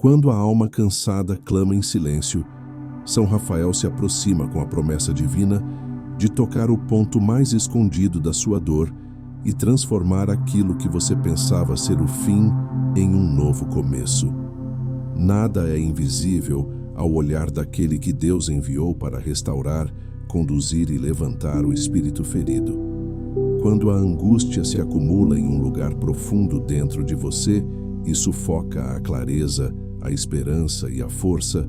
Quando a alma cansada clama em silêncio, São Rafael se aproxima com a promessa divina de tocar o ponto mais escondido da sua dor e transformar aquilo que você pensava ser o fim em um novo começo. Nada é invisível ao olhar daquele que Deus enviou para restaurar, conduzir e levantar o espírito ferido. Quando a angústia se acumula em um lugar profundo dentro de você e sufoca a clareza, a esperança e a força,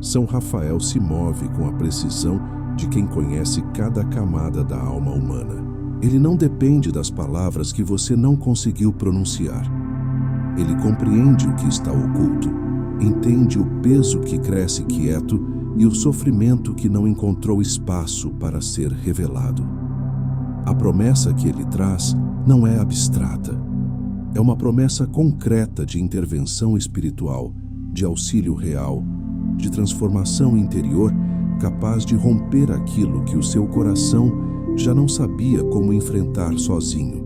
São Rafael se move com a precisão de quem conhece cada camada da alma humana. Ele não depende das palavras que você não conseguiu pronunciar. Ele compreende o que está oculto, entende o peso que cresce quieto e o sofrimento que não encontrou espaço para ser revelado. A promessa que ele traz não é abstrata. É uma promessa concreta de intervenção espiritual, de auxílio real, de transformação interior capaz de romper aquilo que o seu coração já não sabia como enfrentar sozinho.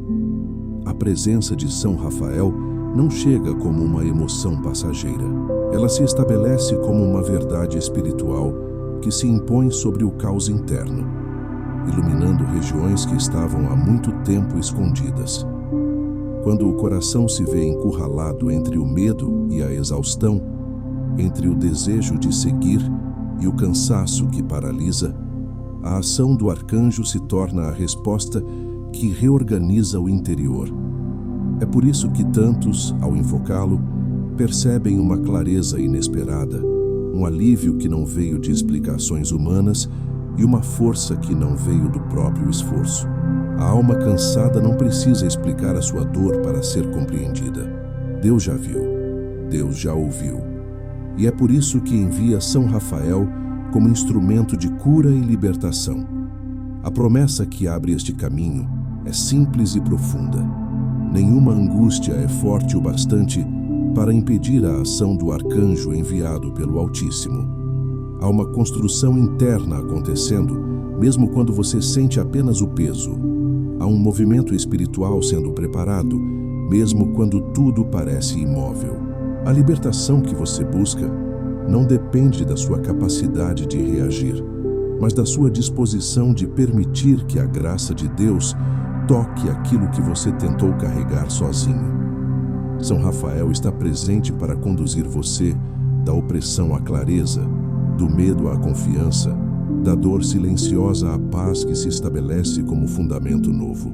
A presença de São Rafael não chega como uma emoção passageira. Ela se estabelece como uma verdade espiritual que se impõe sobre o caos interno, iluminando regiões que estavam há muito tempo escondidas. Quando o coração se vê encurralado entre o medo e a exaustão, entre o desejo de seguir e o cansaço que paralisa, a ação do arcanjo se torna a resposta que reorganiza o interior. É por isso que tantos, ao invocá-lo, percebem uma clareza inesperada, um alívio que não veio de explicações humanas e uma força que não veio do próprio esforço. A alma cansada não precisa explicar a sua dor para ser compreendida. Deus já viu, Deus já ouviu. E é por isso que envia São Rafael como instrumento de cura e libertação. A promessa que abre este caminho é simples e profunda. Nenhuma angústia é forte o bastante para impedir a ação do arcanjo enviado pelo Altíssimo. Há uma construção interna acontecendo, mesmo quando você sente apenas o peso. Há um movimento espiritual sendo preparado, mesmo quando tudo parece imóvel. A libertação que você busca não depende da sua capacidade de reagir, mas da sua disposição de permitir que a graça de Deus toque aquilo que você tentou carregar sozinho. São Rafael está presente para conduzir você da opressão à clareza, do medo à confiança, da dor silenciosa à paz que se estabelece como fundamento novo.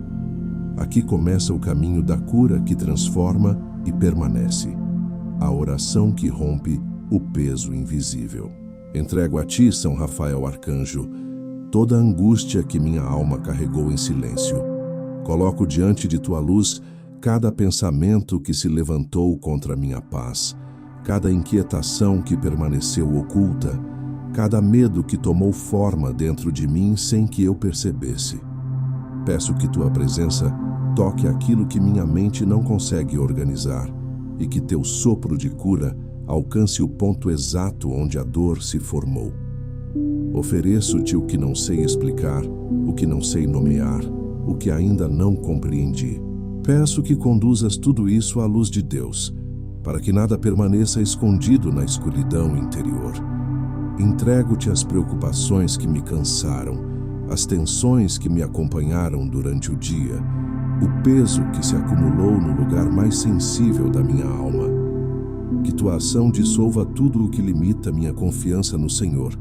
Aqui começa o caminho da cura que transforma e permanece. A oração que rompe o peso invisível. Entrego a ti, São Rafael Arcanjo, toda a angústia que minha alma carregou em silêncio. Coloco diante de tua luz cada pensamento que se levantou contra minha paz, cada inquietação que permaneceu oculta, cada medo que tomou forma dentro de mim sem que eu percebesse. Peço que tua presença toque aquilo que minha mente não consegue organizar e que teu sopro de cura alcance o ponto exato onde a dor se formou. Ofereço-te o que não sei explicar, o que não sei nomear, o que ainda não compreendi. Peço que conduzas tudo isso à luz de Deus, para que nada permaneça escondido na escuridão interior. Entrego-te as preocupações que me cansaram, as tensões que me acompanharam durante o dia, o peso que se acumulou no lugar mais sensível da minha alma. Que tua ação dissolva tudo o que limita minha confiança no Senhor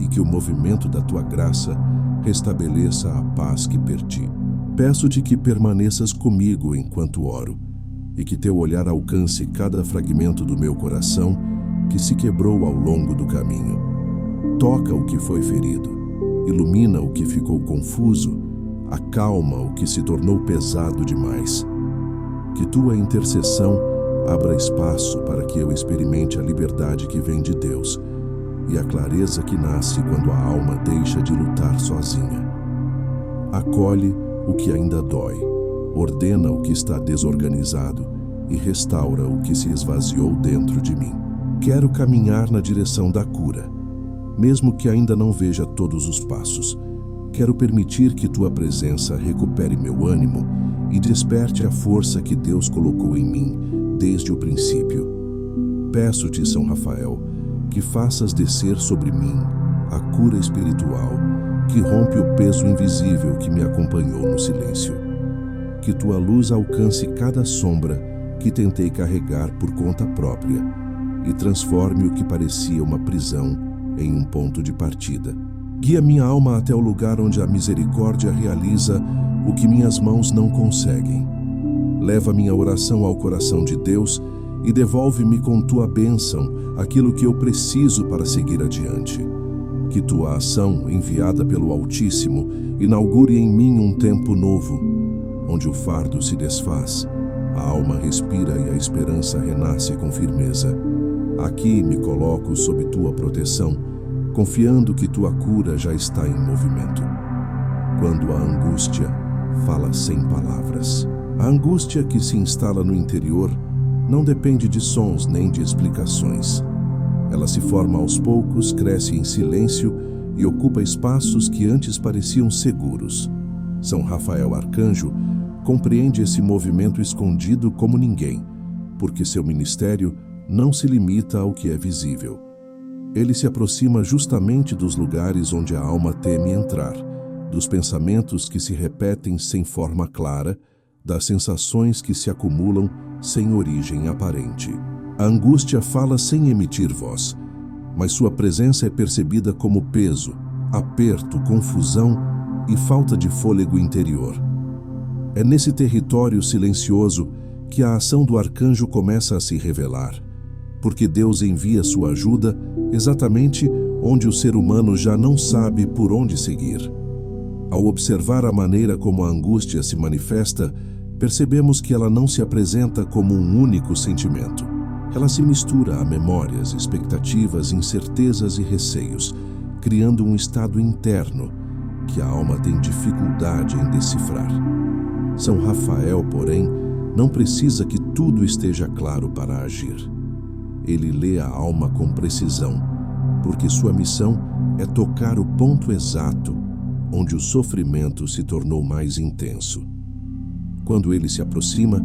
e que o movimento da tua graça restabeleça a paz que perdi. Peço-te que permaneças comigo enquanto oro e que teu olhar alcance cada fragmento do meu coração que se quebrou ao longo do caminho. Toca o que foi ferido, ilumina o que ficou confuso, acalma o que se tornou pesado demais. Que tua intercessão abra espaço para que eu experimente a liberdade que vem de Deus e a clareza que nasce quando a alma deixa de lutar sozinha. Acolhe o que ainda dói, ordena o que está desorganizado e restaura o que se esvaziou dentro de mim. Quero caminhar na direção da cura, mesmo que ainda não veja todos os passos. Quero permitir que tua presença recupere meu ânimo e desperte a força que Deus colocou em mim desde o princípio. peço-te, São Rafael, que faças descer sobre mim a cura espiritual que rompe o peso invisível que me acompanhou no silêncio. Que tua luz alcance cada sombra que tentei carregar por conta própria e transforme o que parecia uma prisão em um ponto de partida. Guia minha alma até o lugar onde a misericórdia realiza o que minhas mãos não conseguem. Leva minha oração ao coração de Deus e devolve-me com tua bênção aquilo que eu preciso para seguir adiante. Que tua ação, enviada pelo Altíssimo, inaugure em mim um tempo novo, onde o fardo se desfaz, a alma respira e a esperança renasce com firmeza. Aqui me coloco sob tua proteção, confiando que tua cura já está em movimento. Quando a angústia fala sem palavras. A angústia que se instala no interior não depende de sons nem de explicações. Ela se forma aos poucos, cresce em silêncio e ocupa espaços que antes pareciam seguros. São Rafael Arcanjo compreende esse movimento escondido como ninguém, porque seu ministério não se limita ao que é visível. Ele se aproxima justamente dos lugares onde a alma teme entrar, dos pensamentos que se repetem sem forma clara, das sensações que se acumulam sem origem aparente. A angústia fala sem emitir voz, mas sua presença é percebida como peso, aperto, confusão e falta de fôlego interior. É nesse território silencioso que a ação do arcanjo começa a se revelar, porque Deus envia sua ajuda exatamente onde o ser humano já não sabe por onde seguir. Ao observar a maneira como a angústia se manifesta, percebemos que ela não se apresenta como um único sentimento. Ela se mistura a memórias, expectativas, incertezas e receios, criando um estado interno que a alma tem dificuldade em decifrar. São Rafael, porém, não precisa que tudo esteja claro para agir. Ele lê a alma com precisão, porque sua missão é tocar o ponto exato onde o sofrimento se tornou mais intenso. Quando ele se aproxima,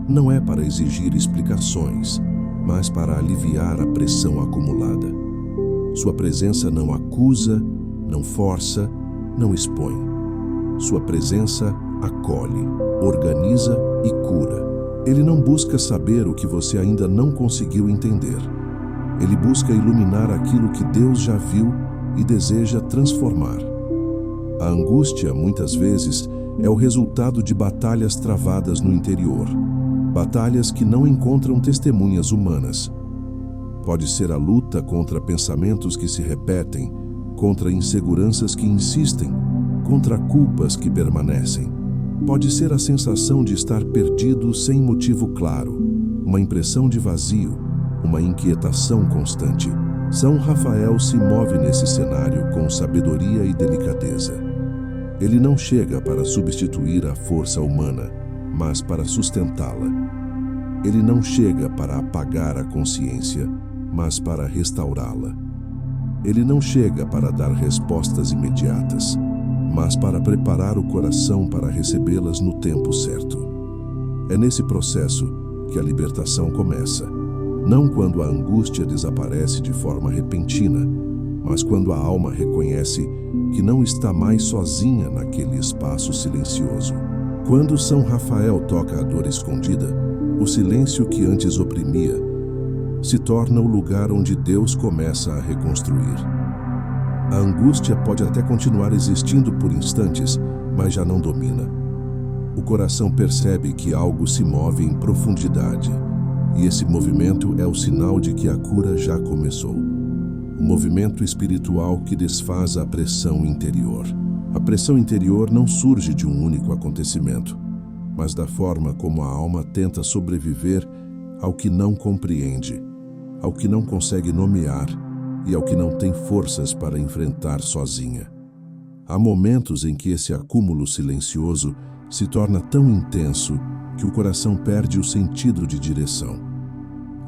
não é para exigir explicações, mas para aliviar a pressão acumulada. Sua presença não acusa, não força, não expõe. Sua presença acolhe, organiza e cura. Ele não busca saber o que você ainda não conseguiu entender. Ele busca iluminar aquilo que Deus já viu e deseja transformar. A angústia, muitas vezes, é o resultado de batalhas travadas no interior, batalhas que não encontram testemunhas humanas. Pode ser a luta contra pensamentos que se repetem, contra inseguranças que insistem, contra culpas que permanecem. Pode ser a sensação de estar perdido sem motivo claro, uma impressão de vazio, uma inquietação constante. São Rafael se move nesse cenário com sabedoria e delicadeza. Ele não chega para substituir a força humana, mas para sustentá-la. Ele não chega para apagar a consciência, mas para restaurá-la. Ele não chega para dar respostas imediatas, mas para preparar o coração para recebê-las no tempo certo. É nesse processo que a libertação começa, não quando a angústia desaparece de forma repentina, mas quando a alma reconhece que não está mais sozinha naquele espaço silencioso. Quando São Rafael toca a dor escondida, o silêncio que antes oprimia se torna o lugar onde Deus começa a reconstruir. A angústia pode até continuar existindo por instantes, mas já não domina. O coração percebe que algo se move em profundidade, e esse movimento é o sinal de que a cura já começou. O movimento espiritual que desfaz a pressão interior. A pressão interior não surge de um único acontecimento, mas da forma como a alma tenta sobreviver ao que não compreende, ao que não consegue nomear e ao que não tem forças para enfrentar sozinha. Há momentos em que esse acúmulo silencioso se torna tão intenso que o coração perde o sentido de direção.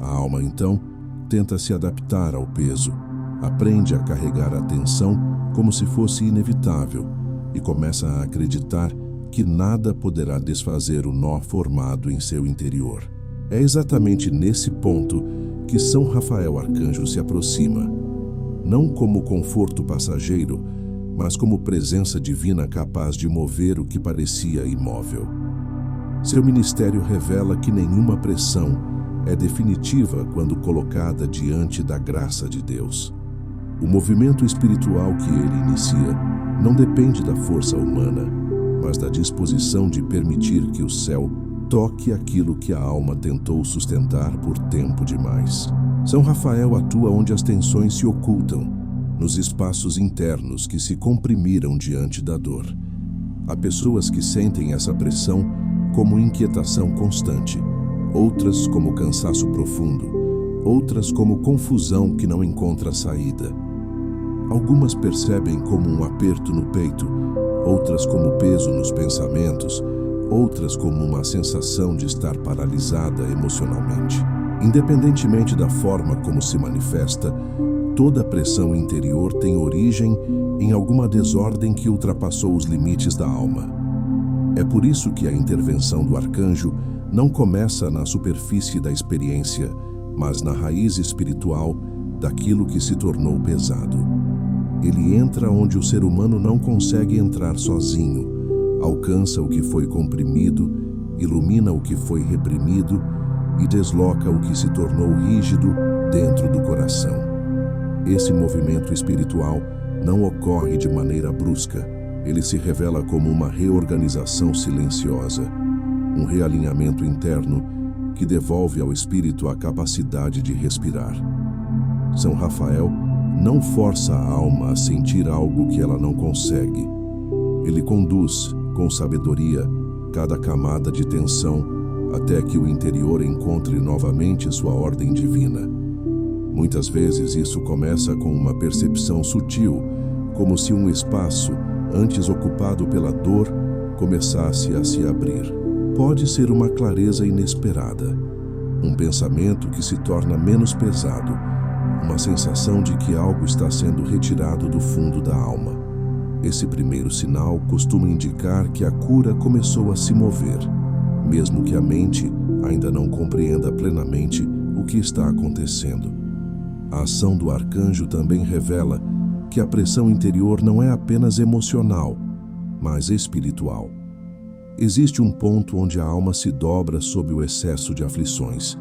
A alma, então, tenta se adaptar ao peso, aprende a carregar a tensão como se fosse inevitável e começa a acreditar que nada poderá desfazer o nó formado em seu interior. É exatamente nesse ponto que São Rafael Arcanjo se aproxima, não como conforto passageiro, mas como presença divina capaz de mover o que parecia imóvel. Seu ministério revela que nenhuma pressão é definitiva quando colocada diante da graça de Deus. O movimento espiritual que ele inicia não depende da força humana, mas da disposição de permitir que o céu toque aquilo que a alma tentou sustentar por tempo demais. São Rafael atua onde as tensões se ocultam, nos espaços internos que se comprimiram diante da dor. Há pessoas que sentem essa pressão como inquietação constante, outras como cansaço profundo, outras como confusão que não encontra saída. Algumas percebem como um aperto no peito, outras como peso nos pensamentos, outras como uma sensação de estar paralisada emocionalmente. Independentemente da forma como se manifesta, toda pressão interior tem origem em alguma desordem que ultrapassou os limites da alma. É por isso que a intervenção do arcanjo não começa na superfície da experiência, mas na raiz espiritual daquilo que se tornou pesado. Ele entra onde o ser humano não consegue entrar sozinho, alcança o que foi comprimido, ilumina o que foi reprimido e desloca o que se tornou rígido dentro do coração. Esse movimento espiritual não ocorre de maneira brusca. Ele se revela como uma reorganização silenciosa, um realinhamento interno que devolve ao espírito a capacidade de respirar. São Rafael não força a alma a sentir algo que ela não consegue. Ele conduz, com sabedoria, cada camada de tensão até que o interior encontre novamente sua ordem divina. Muitas vezes isso começa com uma percepção sutil, como se um espaço, antes ocupado pela dor, começasse a se abrir. Pode ser uma clareza inesperada, um pensamento que se torna menos pesado, uma sensação de que algo está sendo retirado do fundo da alma. Esse primeiro sinal costuma indicar que a cura começou a se mover, mesmo que a mente ainda não compreenda plenamente o que está acontecendo. A ação do arcanjo também revela que a pressão interior não é apenas emocional, mas espiritual. Existe um ponto onde a alma se dobra sob o excesso de aflições,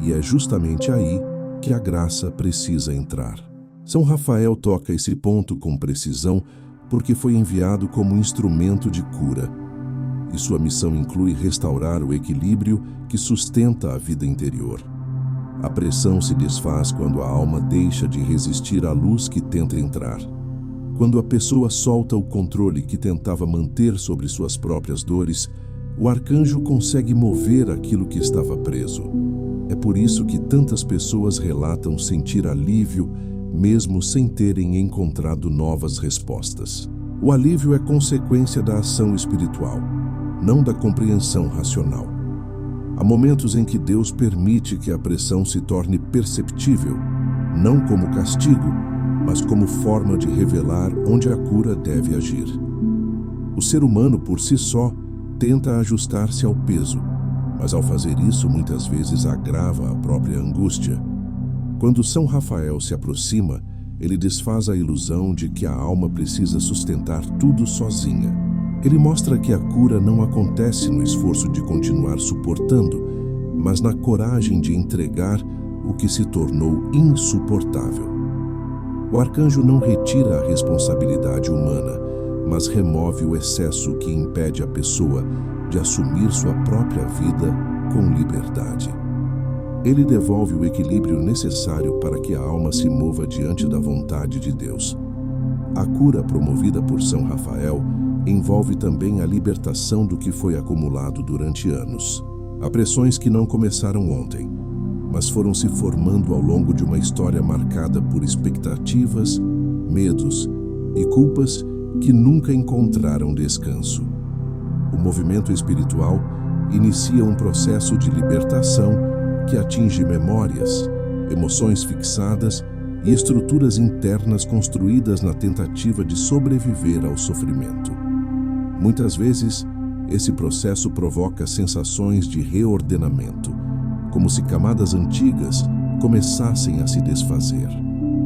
e é justamente aí que a graça precisa entrar. São Rafael toca esse ponto com precisão porque foi enviado como instrumento de cura, e sua missão inclui restaurar o equilíbrio que sustenta a vida interior. A pressão se desfaz quando a alma deixa de resistir à luz que tenta entrar. Quando a pessoa solta o controle que tentava manter sobre suas próprias dores, o arcanjo consegue mover aquilo que estava preso. É por isso que tantas pessoas relatam sentir alívio, mesmo sem terem encontrado novas respostas. O alívio é consequência da ação espiritual, não da compreensão racional. Há momentos em que Deus permite que a pressão se torne perceptível, não como castigo, mas como forma de revelar onde a cura deve agir. O ser humano, por si só, tenta ajustar-se ao peso, mas ao fazer isso, muitas vezes agrava a própria angústia. Quando São Rafael se aproxima, ele desfaz a ilusão de que a alma precisa sustentar tudo sozinha. Ele mostra que a cura não acontece no esforço de continuar suportando, mas na coragem de entregar o que se tornou insuportável. O arcanjo não retira a responsabilidade humana, mas remove o excesso que impede a pessoa de assumir sua própria vida com liberdade. Ele devolve o equilíbrio necessário para que a alma se mova diante da vontade de Deus. A cura promovida por São Rafael envolve também a libertação do que foi acumulado durante anos. Há pressões que não começaram ontem, mas foram se formando ao longo de uma história marcada por expectativas, medos e culpas que nunca encontraram descanso. O movimento espiritual inicia um processo de libertação que atinge memórias, emoções fixadas e estruturas internas construídas na tentativa de sobreviver ao sofrimento. Muitas vezes, esse processo provoca sensações de reordenamento, como se camadas antigas, começassem a se desfazer.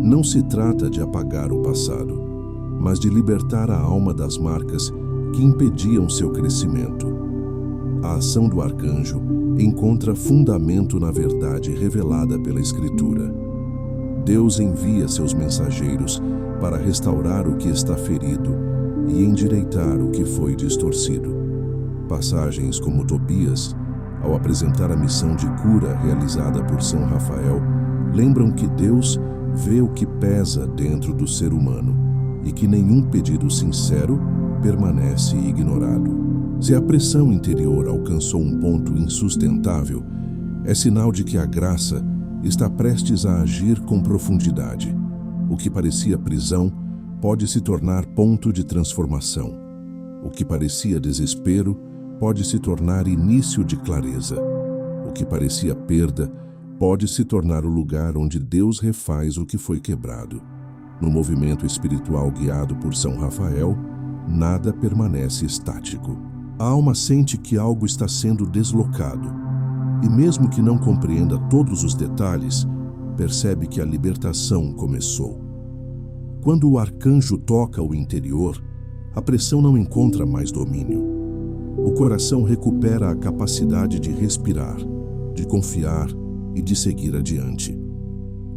Não se trata de apagar o passado, mas de libertar a alma das marcas que impediam seu crescimento. A ação do arcanjo encontra fundamento na verdade revelada pela Escritura. Deus envia seus mensageiros para restaurar o que está ferido e endireitar o que foi distorcido. Passagens como Tobias, ao apresentar a missão de cura realizada por São Rafael, lembram que Deus vê o que pesa dentro do ser humano e que nenhum pedido sincero permanece ignorado. Se a pressão interior alcançou um ponto insustentável, é sinal de que a graça está prestes a agir com profundidade. O que parecia prisão pode se tornar ponto de transformação. O que parecia desespero pode se tornar início de clareza. O que parecia perda pode se tornar o lugar onde Deus refaz o que foi quebrado. No movimento espiritual guiado por São Rafael, nada permanece estático. A alma sente que algo está sendo deslocado, e mesmo que não compreenda todos os detalhes, percebe que a libertação começou. Quando o arcanjo toca o interior, a pressão não encontra mais domínio. O coração recupera a capacidade de respirar, de confiar e de seguir adiante.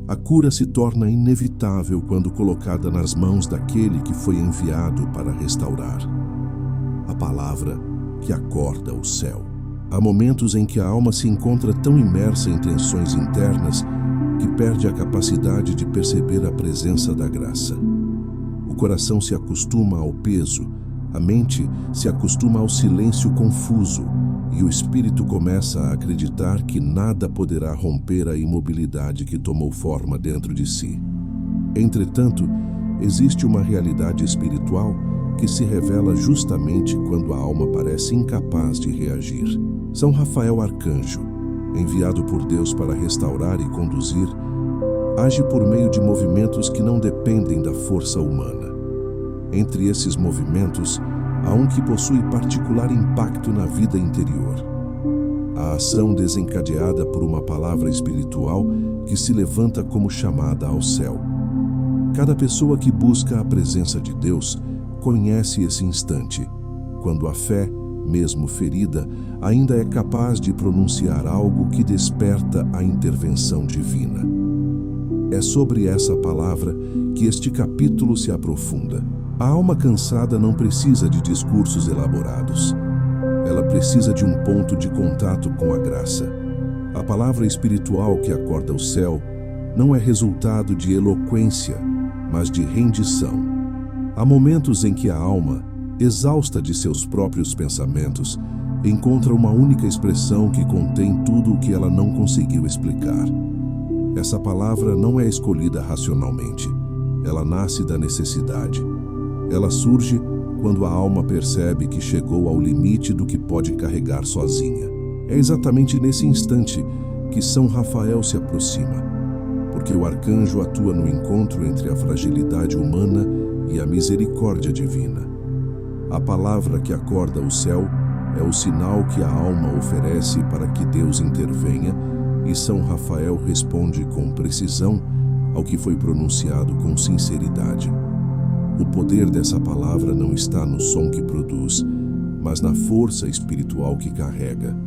A cura se torna inevitável quando colocada nas mãos daquele que foi enviado para restaurar. A palavra que acorda o céu. Há momentos em que a alma se encontra tão imersa em tensões internas que perde a capacidade de perceber a presença da graça. O coração se acostuma ao peso, a mente se acostuma ao silêncio confuso e o espírito começa a acreditar que nada poderá romper a imobilidade que tomou forma dentro de si. Entretanto, existe uma realidade espiritual que se revela justamente quando a alma parece incapaz de reagir. São Rafael Arcanjo, enviado por Deus para restaurar e conduzir, age por meio de movimentos que não dependem da força humana. Entre esses movimentos, há um que possui particular impacto na vida interior. A ação desencadeada por uma palavra espiritual que se levanta como chamada ao céu. Cada pessoa que busca a presença de Deus conhece esse instante, quando a fé, mesmo ferida, ainda é capaz de pronunciar algo que desperta a intervenção divina. É sobre essa palavra que este capítulo se aprofunda. A alma cansada não precisa de discursos elaborados. Ela precisa de um ponto de contato com a graça. A palavra espiritual que acorda o céu não é resultado de eloquência, mas de rendição. Há momentos em que a alma, exausta de seus próprios pensamentos, encontra uma única expressão que contém tudo o que ela não conseguiu explicar. Essa palavra não é escolhida racionalmente. Ela nasce da necessidade. Ela surge quando a alma percebe que chegou ao limite do que pode carregar sozinha. É exatamente nesse instante que São Rafael se aproxima, porque o arcanjo atua no encontro entre a fragilidade humana e a misericórdia divina. A palavra que acorda o céu é o sinal que a alma oferece para que Deus intervenha, e São Rafael responde com precisão ao que foi pronunciado com sinceridade. O poder dessa palavra não está no som que produz, mas na força espiritual que carrega.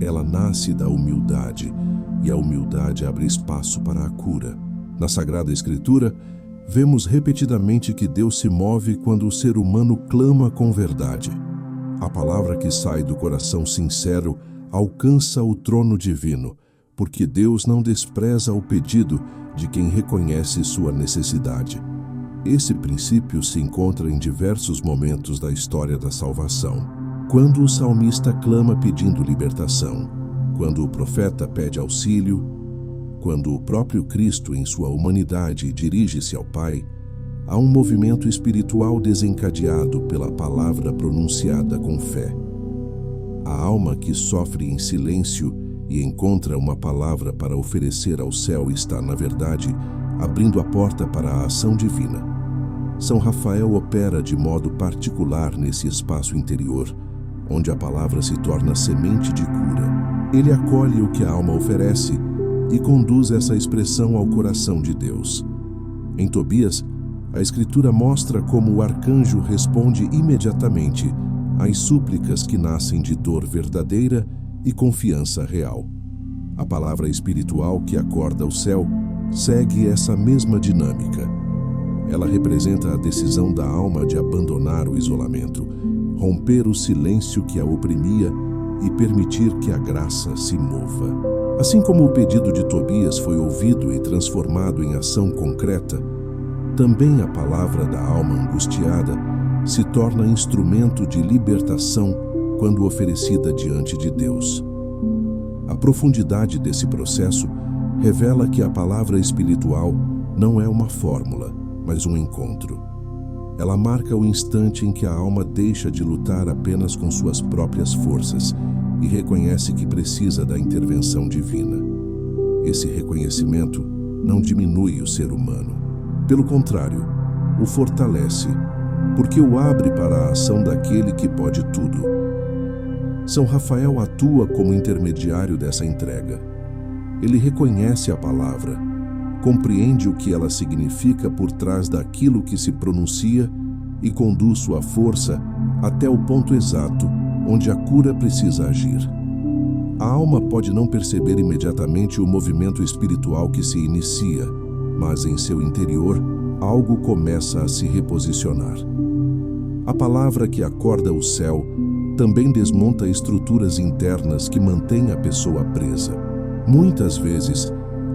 Ela nasce da humildade, e a humildade abre espaço para a cura. Na Sagrada Escritura, vemos repetidamente que Deus se move quando o ser humano clama com verdade. A palavra que sai do coração sincero alcança o trono divino, porque Deus não despreza o pedido de quem reconhece sua necessidade. Esse princípio se encontra em diversos momentos da história da salvação. Quando o salmista clama pedindo libertação, quando o profeta pede auxílio, quando o próprio Cristo, em sua humanidade, dirige-se ao Pai, há um movimento espiritual desencadeado pela palavra pronunciada com fé. A alma que sofre em silêncio e encontra uma palavra para oferecer ao céu está, na verdade, abrindo a porta para a ação divina. São Rafael opera de modo particular nesse espaço interior, onde a palavra se torna semente de cura. Ele acolhe o que a alma oferece e conduz essa expressão ao coração de Deus. Em Tobias, a Escritura mostra como o arcanjo responde imediatamente às súplicas que nascem de dor verdadeira e confiança real. A palavra espiritual que acorda o céu segue essa mesma dinâmica. Ela representa a decisão da alma de abandonar o isolamento, romper o silêncio que a oprimia e permitir que a graça se mova. Assim como o pedido de Tobias foi ouvido e transformado em ação concreta, também a palavra da alma angustiada se torna instrumento de libertação quando oferecida diante de Deus. A profundidade desse processo revela que a palavra espiritual não é uma fórmula, mas um encontro. Ela marca o instante em que a alma deixa de lutar apenas com suas próprias forças e reconhece que precisa da intervenção divina. Esse reconhecimento não diminui o ser humano. Pelo contrário, o fortalece, porque o abre para a ação daquele que pode tudo. São Rafael atua como intermediário dessa entrega. Ele reconhece a palavra, compreende o que ela significa por trás daquilo que se pronuncia e conduz sua força até o ponto exato onde a cura precisa agir. A alma pode não perceber imediatamente o movimento espiritual que se inicia, mas em seu interior algo começa a se reposicionar. A palavra que acorda o céu também desmonta estruturas internas que mantêm a pessoa presa. Muitas vezes,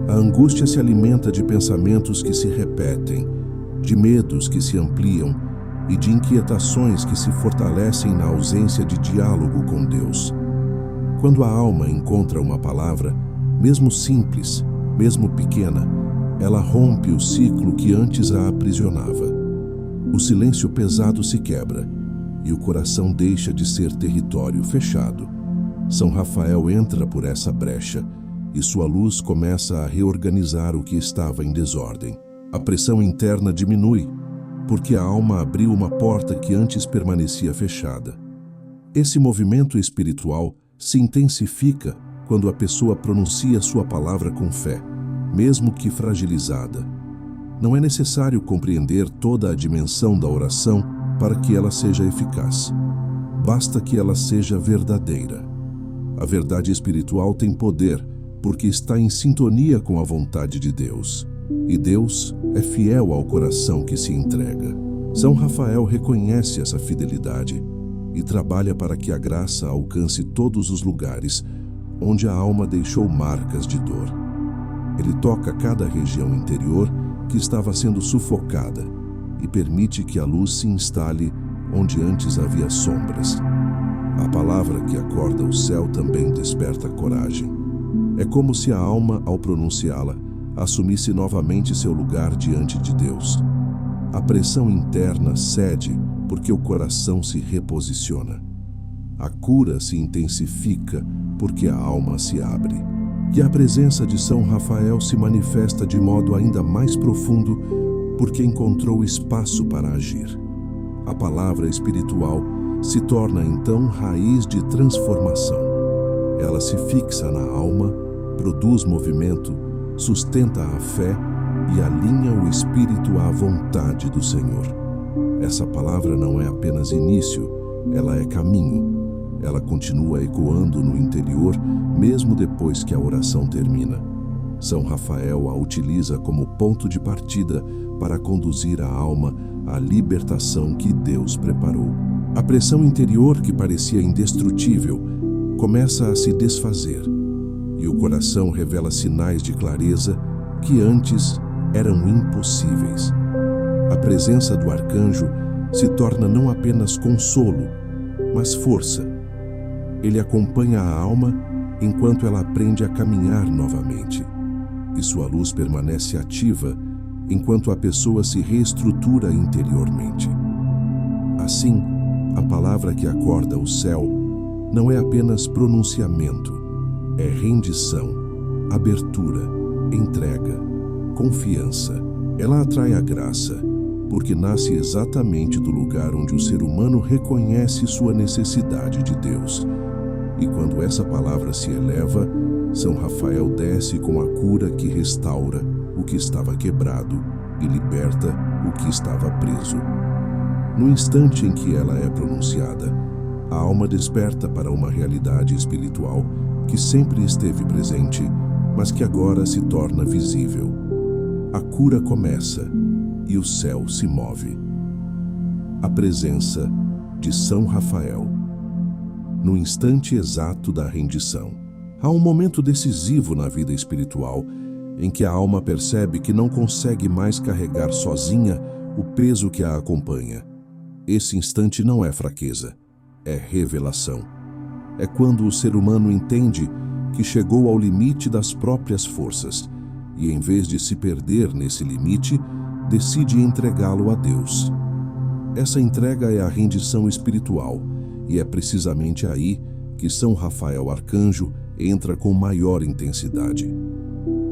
a angústia se alimenta de pensamentos que se repetem, de medos que se ampliam e de inquietações que se fortalecem na ausência de diálogo com Deus. Quando a alma encontra uma palavra, mesmo simples, mesmo pequena, ela rompe o ciclo que antes a aprisionava. O silêncio pesado se quebra e o coração deixa de ser território fechado. São Rafael entra por essa brecha e sua luz começa a reorganizar o que estava em desordem. A pressão interna diminui, porque a alma abriu uma porta que antes permanecia fechada. Esse movimento espiritual se intensifica quando a pessoa pronuncia sua palavra com fé, mesmo que fragilizada. Não é necessário compreender toda a dimensão da oração para que ela seja eficaz. Basta que ela seja verdadeira. A verdade espiritual tem poder, porque está em sintonia com a vontade de Deus. E Deus é fiel ao coração que se entrega. São Rafael reconhece essa fidelidade e trabalha para que a graça alcance todos os lugares onde a alma deixou marcas de dor. Ele toca cada região interior que estava sendo sufocada e permite que a luz se instale onde antes havia sombras. A palavra que acorda o céu também desperta coragem. É como se a alma, ao pronunciá-la, assumisse novamente seu lugar diante de Deus. A pressão interna cede porque o coração se reposiciona. A cura se intensifica porque a alma se abre. E a presença de São Rafael se manifesta de modo ainda mais profundo porque encontrou espaço para agir. A palavra espiritual se torna então raiz de transformação. Ela se fixa na alma, produz movimento, sustenta a fé e alinha o espírito à vontade do Senhor. Essa palavra não é apenas início, ela é caminho. Ela continua ecoando no interior, mesmo depois que a oração termina. São Rafael a utiliza como ponto de partida para conduzir a alma à libertação que Deus preparou. A pressão interior, que parecia indestrutível, começa a se desfazer, e o coração revela sinais de clareza que antes eram impossíveis. A presença do arcanjo se torna não apenas consolo, mas força. Ele acompanha a alma enquanto ela aprende a caminhar novamente, e sua luz permanece ativa enquanto a pessoa se reestrutura interiormente. Assim, a palavra que acorda o céu não é apenas pronunciamento, é rendição, abertura, entrega, confiança. Ela atrai a graça, porque nasce exatamente do lugar onde o ser humano reconhece sua necessidade de Deus. E quando essa palavra se eleva, São Rafael desce com a cura que restaura o que estava quebrado e liberta o que estava preso. No instante em que ela é pronunciada, a alma desperta para uma realidade espiritual que sempre esteve presente, mas que agora se torna visível. A cura começa e o céu se move. A presença de São Rafael. No instante exato da rendição, há um momento decisivo na vida espiritual em que a alma percebe que não consegue mais carregar sozinha o peso que a acompanha. Esse instante não é fraqueza, é revelação. É quando o ser humano entende que chegou ao limite das próprias forças e, em vez de se perder nesse limite, decide entregá-lo a Deus. Essa entrega é a rendição espiritual e é precisamente aí que São Rafael Arcanjo entra com maior intensidade.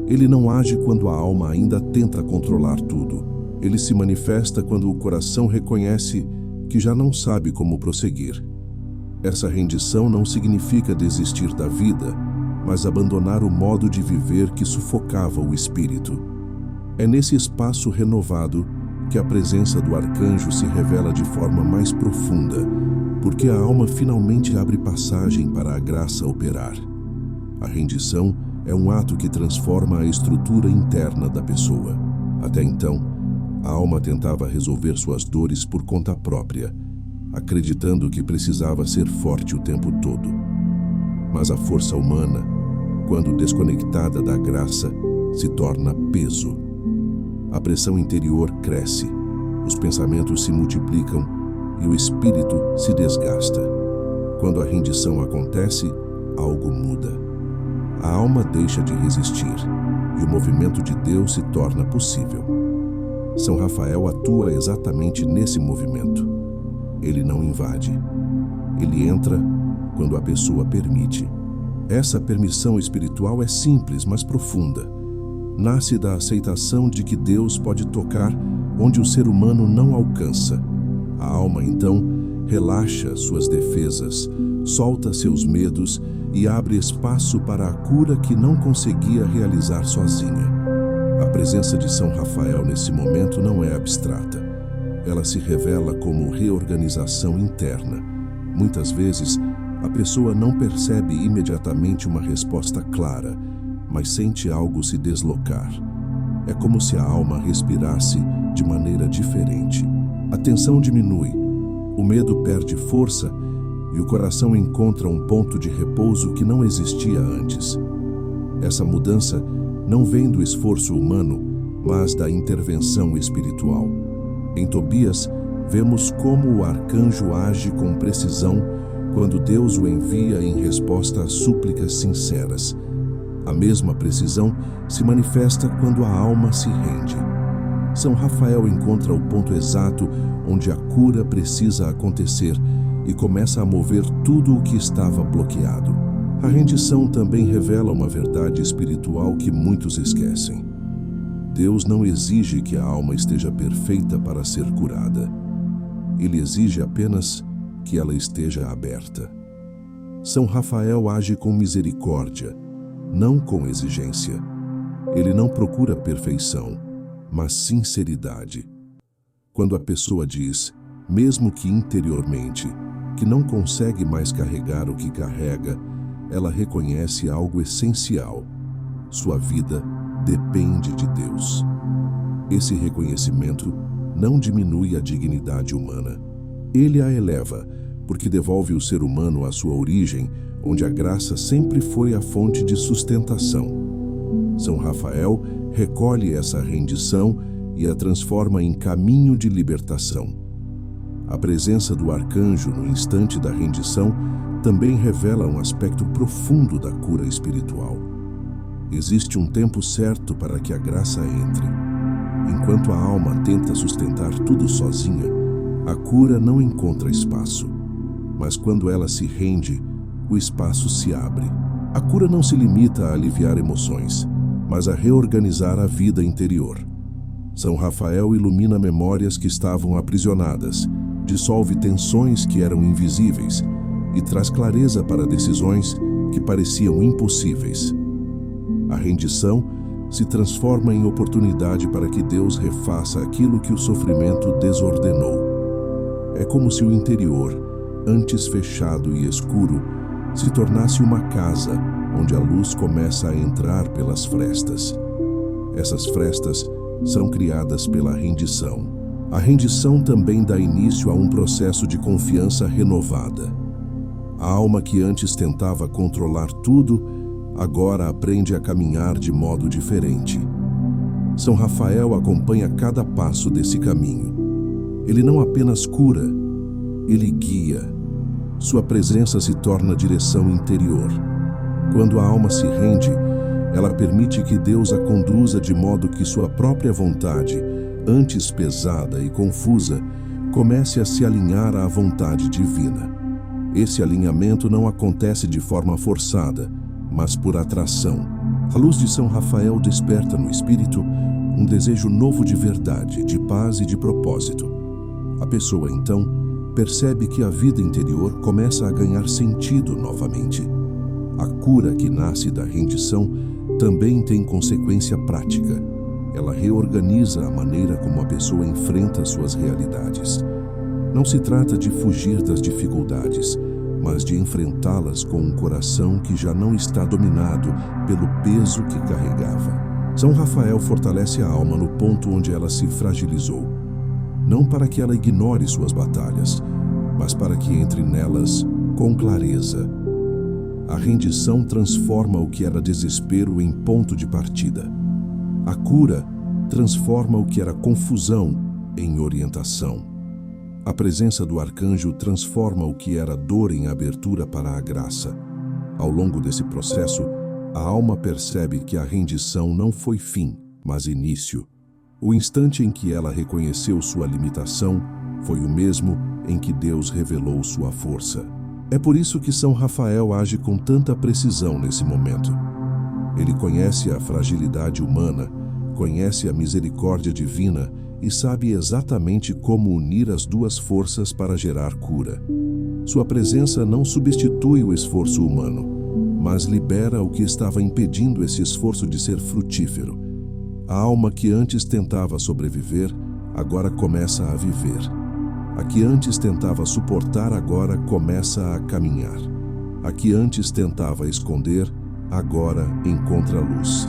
Ele não age quando a alma ainda tenta controlar tudo. Ele se manifesta quando o coração reconhece que já não sabe como prosseguir. Essa rendição não significa desistir da vida, mas abandonar o modo de viver que sufocava o espírito. É nesse espaço renovado que a presença do arcanjo se revela de forma mais profunda, porque a alma finalmente abre passagem para a graça operar. A rendição é um ato que transforma a estrutura interna da pessoa. Até então, a alma tentava resolver suas dores por conta própria, acreditando que precisava ser forte o tempo todo. Mas a força humana, quando desconectada da graça, se torna peso. A pressão interior cresce, os pensamentos se multiplicam e o espírito se desgasta. Quando a rendição acontece, algo muda. A alma deixa de resistir e o movimento de Deus se torna possível. São Rafael atua exatamente nesse movimento. Ele não invade. Ele entra quando a pessoa permite. Essa permissão espiritual é simples, mas profunda. Nasce da aceitação de que Deus pode tocar onde o ser humano não alcança. A alma, então, relaxa suas defesas, solta seus medos e abre espaço para a cura que não conseguia realizar sozinha. A presença de São Rafael nesse momento não é abstrata. Ela se revela como reorganização interna. Muitas vezes, a pessoa não percebe imediatamente uma resposta clara, mas sente algo se deslocar. É como se a alma respirasse de maneira diferente. A tensão diminui, o medo perde força e o coração encontra um ponto de repouso que não existia antes. Essa mudança não vem do esforço humano, mas da intervenção espiritual. Em Tobias, vemos como o arcanjo age com precisão quando Deus o envia em resposta a súplicas sinceras. A mesma precisão se manifesta quando a alma se rende. São Rafael encontra o ponto exato onde a cura precisa acontecer e começa a mover tudo o que estava bloqueado. A rendição também revela uma verdade espiritual que muitos esquecem. Deus não exige que a alma esteja perfeita para ser curada. Ele exige apenas que ela esteja aberta. São Rafael age com misericórdia, não com exigência. Ele não procura perfeição, mas sinceridade. Quando a pessoa diz, mesmo que interiormente, que não consegue mais carregar o que carrega, ela reconhece algo essencial. Sua vida depende de Deus. Esse reconhecimento não diminui a dignidade humana. Ele a eleva, porque devolve o ser humano à sua origem, onde a graça sempre foi a fonte de sustentação. São Rafael recolhe essa rendição e a transforma em caminho de libertação. A presença do arcanjo no instante da rendição também revela um aspecto profundo da cura espiritual. Existe um tempo certo para que a graça entre. Enquanto a alma tenta sustentar tudo sozinha, a cura não encontra espaço. Mas quando ela se rende, o espaço se abre. A cura não se limita a aliviar emoções, mas a reorganizar a vida interior. São Rafael ilumina memórias que estavam aprisionadas, dissolve tensões que eram invisíveis e traz clareza para decisões que pareciam impossíveis. A rendição se transforma em oportunidade para que Deus refaça aquilo que o sofrimento desordenou. É como se o interior, antes fechado e escuro, se tornasse uma casa onde a luz começa a entrar pelas frestas. Essas frestas são criadas pela rendição. A rendição também dá início a um processo de confiança renovada. A alma que antes tentava controlar tudo, agora aprende a caminhar de modo diferente. São Rafael acompanha cada passo desse caminho. Ele não apenas cura, ele guia. Sua presença se torna direção interior. Quando a alma se rende, ela permite que Deus a conduza de modo que sua própria vontade, antes pesada e confusa, comece a se alinhar à vontade divina. Esse alinhamento não acontece de forma forçada, mas por atração. A luz de São Rafael desperta no espírito um desejo novo de verdade, de paz e de propósito. A pessoa, então, percebe que a vida interior começa a ganhar sentido novamente. A cura que nasce da rendição também tem consequência prática. Ela reorganiza a maneira como a pessoa enfrenta suas realidades. Não se trata de fugir das dificuldades, mas de enfrentá-las com um coração que já não está dominado pelo peso que carregava. São Rafael fortalece a alma no ponto onde ela se fragilizou. Não para que ela ignore suas batalhas, mas para que entre nelas com clareza. A rendição transforma o que era desespero em ponto de partida. A cura transforma o que era confusão em orientação. A presença do arcanjo transforma o que era dor em abertura para a graça. Ao longo desse processo, a alma percebe que a rendição não foi fim, mas início. O instante em que ela reconheceu sua limitação foi o mesmo em que Deus revelou sua força. É por isso que São Rafael age com tanta precisão nesse momento. Ele conhece a fragilidade humana, conhece a misericórdia divina e sabe exatamente como unir as duas forças para gerar cura. Sua presença não substitui o esforço humano, mas libera o que estava impedindo esse esforço de ser frutífero. A alma que antes tentava sobreviver, agora começa a viver. A que antes tentava suportar, agora começa a caminhar. A que antes tentava esconder, agora encontra a luz.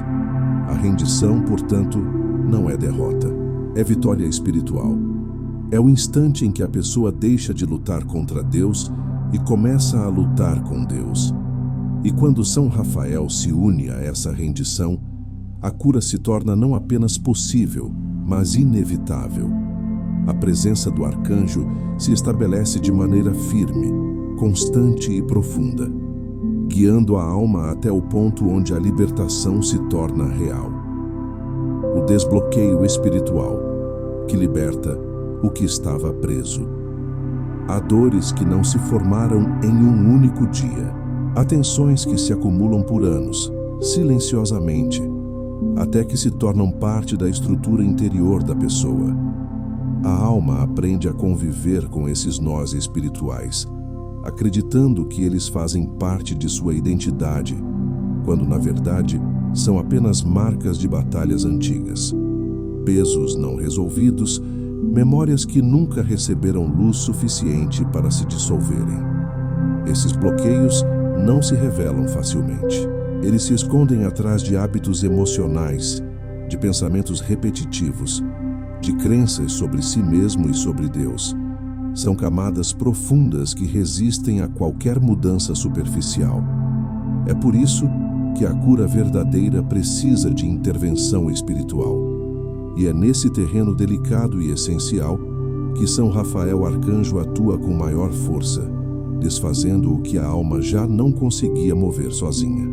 A rendição, portanto, não é derrota. É vitória espiritual. É o instante em que a pessoa deixa de lutar contra Deus e começa a lutar com Deus. E quando São Rafael se une a essa rendição, a cura se torna não apenas possível, mas inevitável. A presença do arcanjo se estabelece de maneira firme, constante e profunda, guiando a alma até o ponto onde a libertação se torna real. O desbloqueio espiritual, que liberta o que estava preso. Há dores que não se formaram em um único dia. Há tensões que se acumulam por anos, silenciosamente, até que se tornam parte da estrutura interior da pessoa. A alma aprende a conviver com esses nós espirituais, acreditando que eles fazem parte de sua identidade, quando na verdade são apenas marcas de batalhas antigas, pesos não resolvidos, memórias que nunca receberam luz suficiente para se dissolverem. Esses bloqueios não se revelam facilmente. Eles se escondem atrás de hábitos emocionais, de pensamentos repetitivos, de crenças sobre si mesmo e sobre Deus. São camadas profundas que resistem a qualquer mudança superficial. É por isso que a cura verdadeira precisa de intervenção espiritual. E é nesse terreno delicado e essencial que São Rafael Arcanjo atua com maior força, desfazendo o que a alma já não conseguia mover sozinha.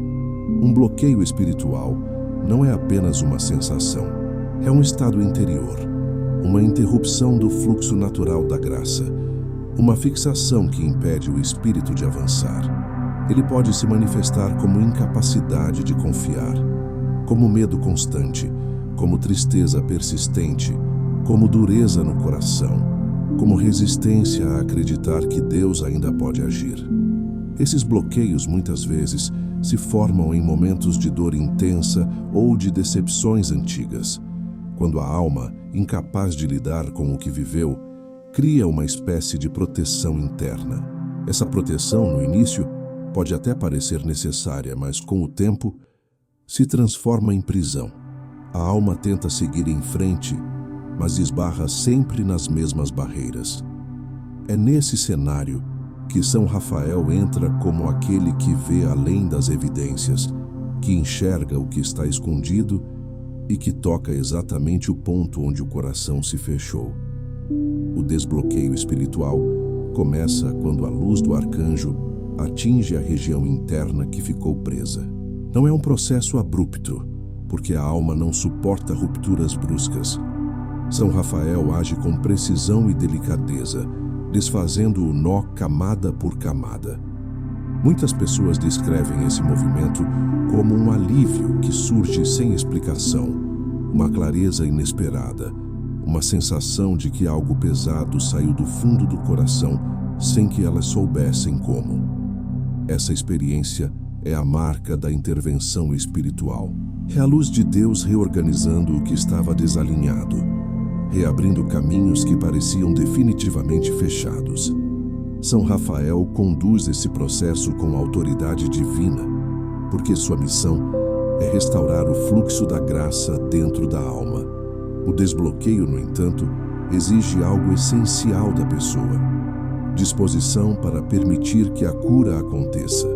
Um bloqueio espiritual não é apenas uma sensação, é um estado interior, uma interrupção do fluxo natural da graça, uma fixação que impede o espírito de avançar. Ele pode se manifestar como incapacidade de confiar, como medo constante, como tristeza persistente, como dureza no coração, como resistência a acreditar que Deus ainda pode agir. Esses bloqueios muitas vezes se formam em momentos de dor intensa ou de decepções antigas, quando a alma, incapaz de lidar com o que viveu, cria uma espécie de proteção interna. Essa proteção, no início, pode até parecer necessária, mas com o tempo, se transforma em prisão. A alma tenta seguir em frente, mas esbarra sempre nas mesmas barreiras. É nesse cenário que São Rafael entra como aquele que vê além das evidências, que enxerga o que está escondido e que toca exatamente o ponto onde o coração se fechou. O desbloqueio espiritual começa quando a luz do arcanjo atinge a região interna que ficou presa. Não é um processo abrupto, porque a alma não suporta rupturas bruscas. São Rafael age com precisão e delicadeza, desfazendo o nó camada por camada. Muitas pessoas descrevem esse movimento como um alívio que surge sem explicação, uma clareza inesperada, uma sensação de que algo pesado saiu do fundo do coração sem que elas soubessem como. Essa experiência é a marca da intervenção espiritual. É a luz de Deus reorganizando o que estava desalinhado, reabrindo caminhos que pareciam definitivamente fechados. São Rafael conduz esse processo com autoridade divina, porque sua missão é restaurar o fluxo da graça dentro da alma. O desbloqueio, no entanto, exige algo essencial da pessoa: disposição para permitir que a cura aconteça.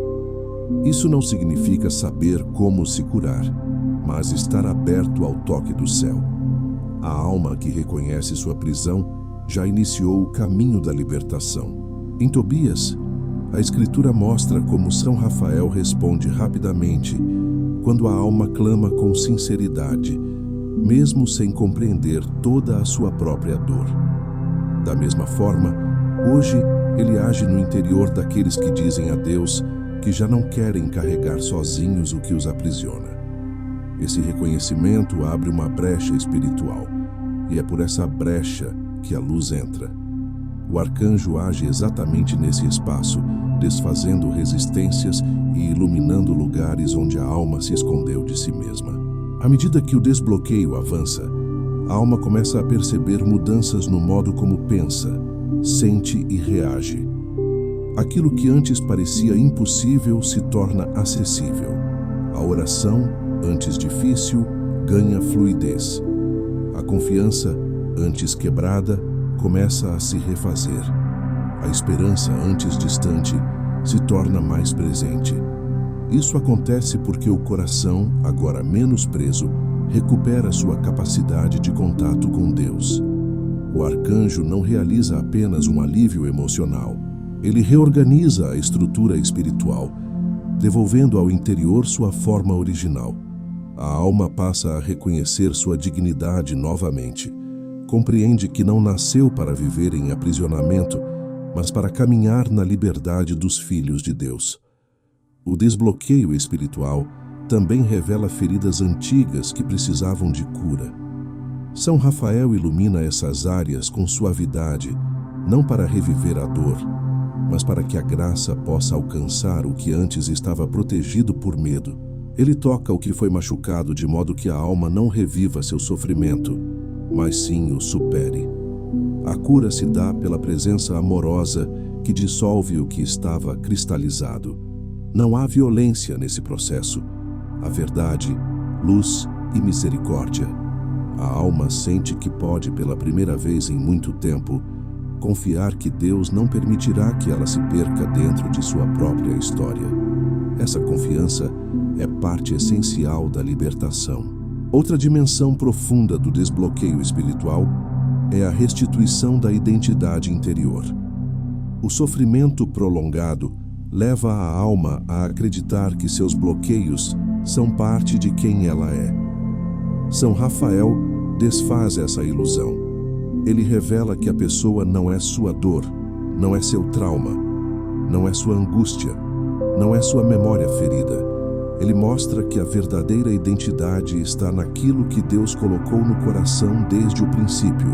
Isso não significa saber como se curar, mas estar aberto ao toque do céu. A alma que reconhece sua prisão já iniciou o caminho da libertação. Em Tobias, a Escritura mostra como São Rafael responde rapidamente quando a alma clama com sinceridade, mesmo sem compreender toda a sua própria dor. Da mesma forma, hoje ele age no interior daqueles que dizem a Deus que já não querem carregar sozinhos o que os aprisiona. Esse reconhecimento abre uma brecha espiritual, e é por essa brecha que a luz entra. O arcanjo age exatamente nesse espaço, desfazendo resistências e iluminando lugares onde a alma se escondeu de si mesma. À medida que o desbloqueio avança, a alma começa a perceber mudanças no modo como pensa, sente e reage. Aquilo que antes parecia impossível se torna acessível. A oração, antes difícil, ganha fluidez. A confiança, antes quebrada, começa a se refazer. A esperança, antes distante, se torna mais presente. Isso acontece porque o coração, agora menos preso, recupera sua capacidade de contato com Deus. O arcanjo não realiza apenas um alívio emocional. Ele reorganiza a estrutura espiritual, devolvendo ao interior sua forma original. A alma passa a reconhecer sua dignidade novamente. Compreende que não nasceu para viver em aprisionamento, mas para caminhar na liberdade dos filhos de Deus. O desbloqueio espiritual também revela feridas antigas que precisavam de cura. São Rafael ilumina essas áreas com suavidade, não para reviver a dor, mas para que a graça possa alcançar o que antes estava protegido por medo. Ele toca o que foi machucado de modo que a alma não reviva seu sofrimento, mas sim o supere. A cura se dá pela presença amorosa que dissolve o que estava cristalizado. Não há violência nesse processo. Há verdade, luz e misericórdia. A alma sente que pode, pela primeira vez em muito tempo, confiar que Deus não permitirá que ela se perca dentro de sua própria história. Essa confiança é parte essencial da libertação. Outra dimensão profunda do desbloqueio espiritual é a restituição da identidade interior. O sofrimento prolongado leva a alma a acreditar que seus bloqueios são parte de quem ela é. São Rafael desfaz essa ilusão. Ele revela que a pessoa não é sua dor, não é seu trauma, não é sua angústia, não é sua memória ferida. Ele mostra que a verdadeira identidade está naquilo que Deus colocou no coração desde o princípio.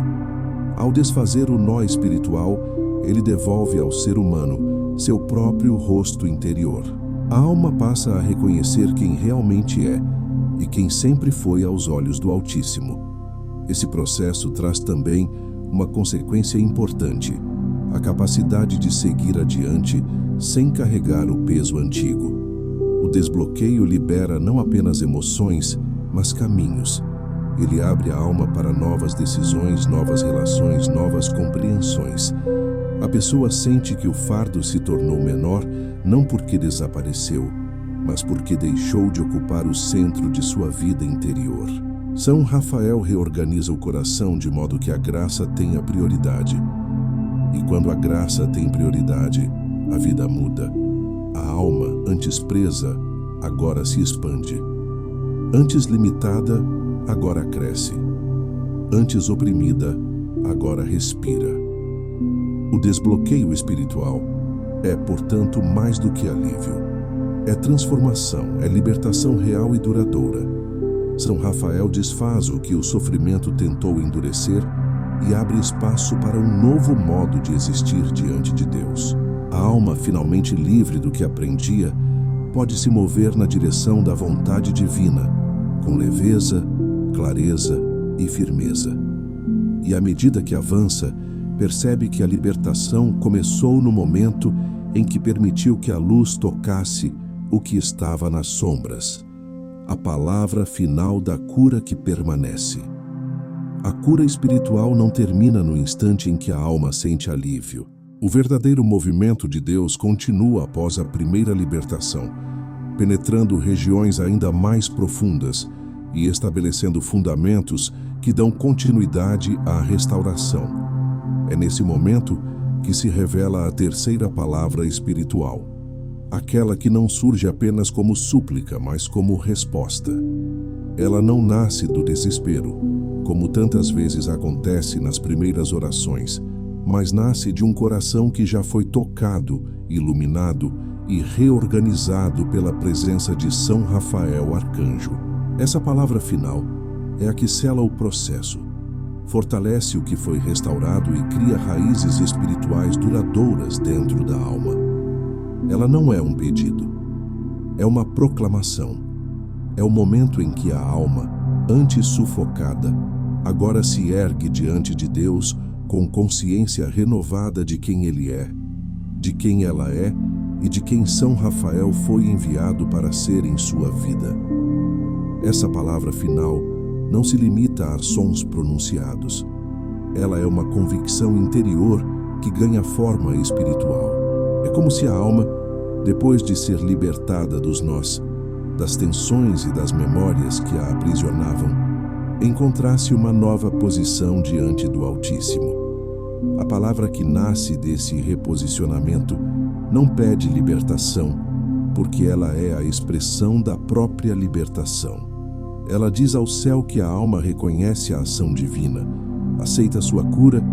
Ao desfazer o nó espiritual, ele devolve ao ser humano seu próprio rosto interior. A alma passa a reconhecer quem realmente é e quem sempre foi aos olhos do Altíssimo. Esse processo traz também uma consequência importante: a capacidade de seguir adiante sem carregar o peso antigo. O desbloqueio libera não apenas emoções, mas caminhos. Ele abre a alma para novas decisões, novas relações, novas compreensões. A pessoa sente que o fardo se tornou menor não porque desapareceu, mas porque deixou de ocupar o centro de sua vida interior. São Rafael reorganiza o coração de modo que a graça tenha prioridade. E quando a graça tem prioridade, a vida muda. A alma, antes presa, agora se expande. Antes limitada, agora cresce. Antes oprimida, agora respira. O desbloqueio espiritual é, portanto, mais do que alívio. É transformação, é libertação real e duradoura. São Rafael desfaz o que o sofrimento tentou endurecer e abre espaço para um novo modo de existir diante de Deus. A alma, finalmente livre do que aprendia, pode se mover na direção da vontade divina, com leveza, clareza e firmeza. E à medida que avança, percebe que a libertação começou no momento em que permitiu que a luz tocasse o que estava nas sombras. A palavra final da cura que permanece. A cura espiritual não termina no instante em que a alma sente alívio. O verdadeiro movimento de Deus continua após a primeira libertação, penetrando regiões ainda mais profundas e estabelecendo fundamentos que dão continuidade à restauração. É nesse momento que se revela a terceira palavra espiritual, aquela que não surge apenas como súplica, mas como resposta. Ela não nasce do desespero, como tantas vezes acontece nas primeiras orações, mas nasce de um coração que já foi tocado, iluminado e reorganizado pela presença de São Rafael Arcanjo. Essa palavra final é a que sela o processo, fortalece o que foi restaurado e cria raízes espirituais duradouras dentro da alma. Ela não é um pedido, é uma proclamação. É o momento em que a alma, antes sufocada, agora se ergue diante de Deus com consciência renovada de quem Ele é, de quem ela é e de quem São Rafael foi enviado para ser em sua vida. Essa palavra final não se limita a sons pronunciados. Ela é uma convicção interior que ganha forma espiritual. É como se a alma, depois de ser libertada dos nós, das tensões e das memórias que a aprisionavam, encontrasse uma nova posição diante do Altíssimo. A palavra que nasce desse reposicionamento não pede libertação, porque ela é a expressão da própria libertação. Ela diz ao céu que a alma reconhece a ação divina, aceita sua cura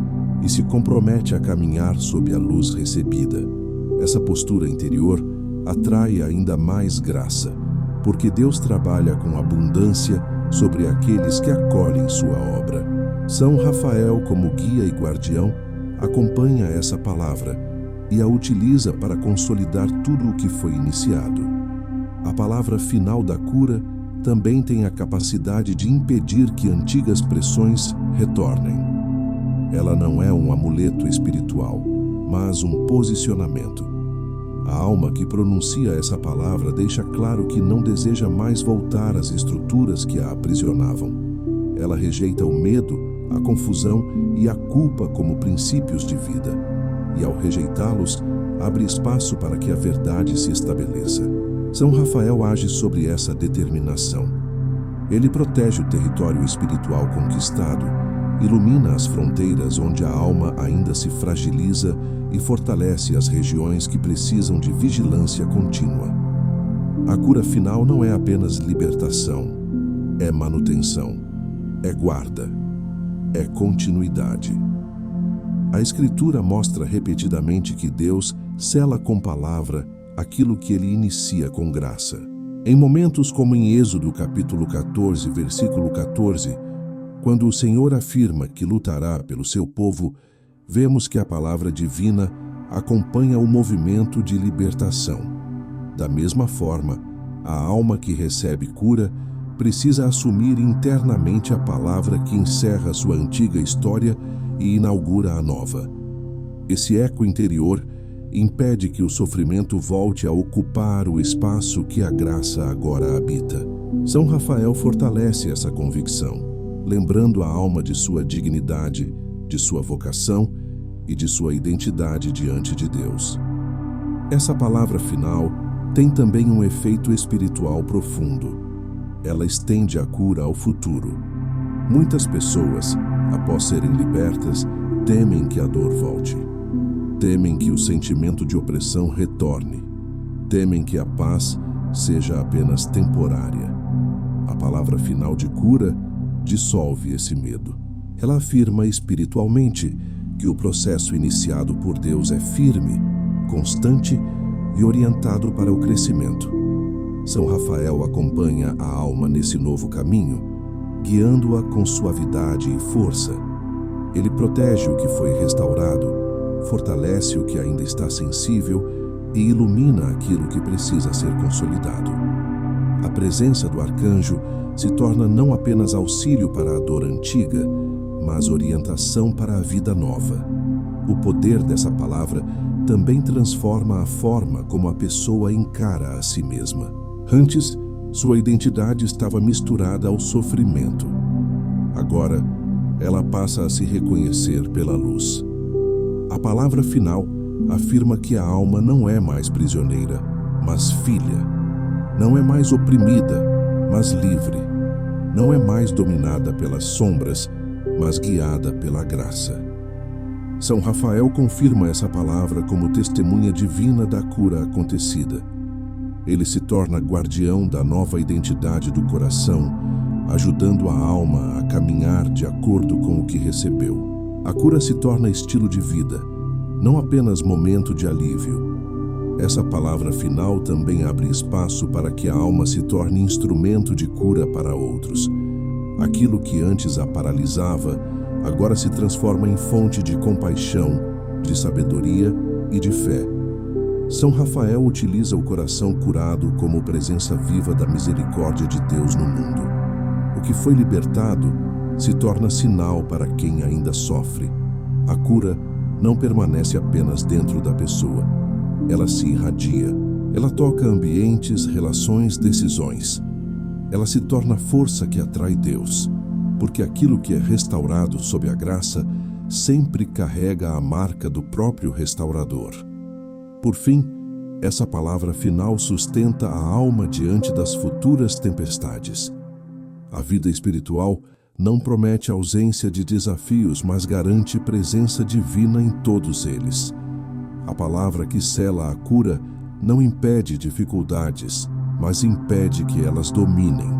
e se compromete a caminhar sob a luz recebida. Essa postura interior atrai ainda mais graça, porque Deus trabalha com abundância sobre aqueles que acolhem sua obra. São Rafael, como guia e guardião, acompanha essa palavra e a utiliza para consolidar tudo o que foi iniciado. A palavra final da cura também tem a capacidade de impedir que antigas pressões retornem. Ela não é um amuleto espiritual, mas um posicionamento. A alma que pronuncia essa palavra deixa claro que não deseja mais voltar às estruturas que a aprisionavam. Ela rejeita o medo, a confusão e a culpa como princípios de vida, e ao rejeitá-los, abre espaço para que a verdade se estabeleça. São Rafael age sobre essa determinação. Ele protege o território espiritual conquistado, ilumina as fronteiras onde a alma ainda se fragiliza e fortalece as regiões que precisam de vigilância contínua. A cura final não é apenas libertação, é manutenção, é guarda, é continuidade. A Escritura mostra repetidamente que Deus sela com palavra aquilo que Ele inicia com graça. Em momentos como em Êxodo capítulo 14, versículo 14, quando o Senhor afirma que lutará pelo seu povo, vemos que a palavra divina acompanha o movimento de libertação. Da mesma forma, a alma que recebe cura precisa assumir internamente a palavra que encerra sua antiga história e inaugura a nova. Esse eco interior impede que o sofrimento volte a ocupar o espaço que a graça agora habita. São Rafael fortalece essa convicção, lembrando a alma de sua dignidade, de sua vocação e de sua identidade diante de Deus. Essa palavra final tem também um efeito espiritual profundo. Ela estende a cura ao futuro. Muitas pessoas, após serem libertas, temem que a dor volte. Temem que o sentimento de opressão retorne. Temem que a paz seja apenas temporária. A palavra final de cura dissolve esse medo. Ela afirma espiritualmente que o processo iniciado por Deus é firme, constante e orientado para o crescimento. São Rafael acompanha a alma nesse novo caminho, guiando-a com suavidade e força. Ele protege o que foi restaurado, fortalece o que ainda está sensível e ilumina aquilo que precisa ser consolidado. A presença do arcanjo se torna não apenas auxílio para a dor antiga, mas orientação para a vida nova. O poder dessa palavra também transforma a forma como a pessoa encara a si mesma. Antes, sua identidade estava misturada ao sofrimento. Agora, ela passa a se reconhecer pela luz. A palavra final afirma que a alma não é mais prisioneira, mas filha. Não é mais oprimida, mas livre. Não é mais dominada pelas sombras, mas guiada pela graça. São Rafael confirma essa palavra como testemunha divina da cura acontecida. Ele se torna guardião da nova identidade do coração, ajudando a alma a caminhar de acordo com o que recebeu. A cura se torna estilo de vida, não apenas momento de alívio. Essa palavra final também abre espaço para que a alma se torne instrumento de cura para outros. Aquilo que antes a paralisava, agora se transforma em fonte de compaixão, de sabedoria e de fé. São Rafael utiliza o coração curado como presença viva da misericórdia de Deus no mundo. O que foi libertado se torna sinal para quem ainda sofre. A cura não permanece apenas dentro da pessoa. Ela se irradia. Ela toca ambientes, relações, decisões. Ela se torna força que atrai Deus, porque aquilo que é restaurado sob a graça sempre carrega a marca do próprio restaurador. Por fim, essa palavra final sustenta a alma diante das futuras tempestades. A vida espiritual não promete ausência de desafios, mas garante presença divina em todos eles. A palavra que sela a cura não impede dificuldades, mas impede que elas dominem.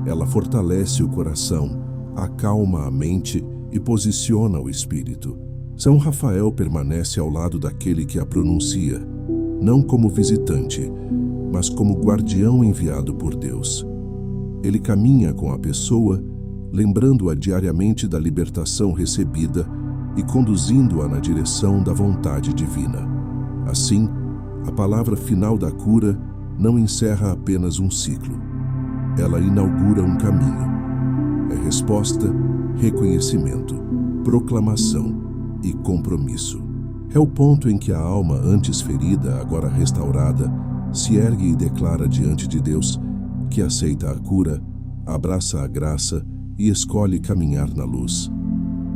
Ela fortalece o coração, acalma a mente e posiciona o espírito. São Rafael permanece ao lado daquele que a pronuncia, não como visitante, mas como guardião enviado por Deus. Ele caminha com a pessoa, lembrando-a diariamente da libertação recebida e conduzindo-a na direção da vontade divina. Assim, a palavra final da cura não encerra apenas um ciclo. Ela inaugura um caminho. É resposta, reconhecimento, proclamação e compromisso. É o ponto em que a alma, antes ferida, agora restaurada, se ergue e declara diante de Deus que aceita a cura, abraça a graça e escolhe caminhar na luz.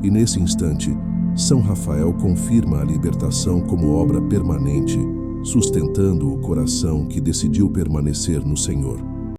E nesse instante, São Rafael confirma a libertação como obra permanente, sustentando o coração que decidiu permanecer no Senhor.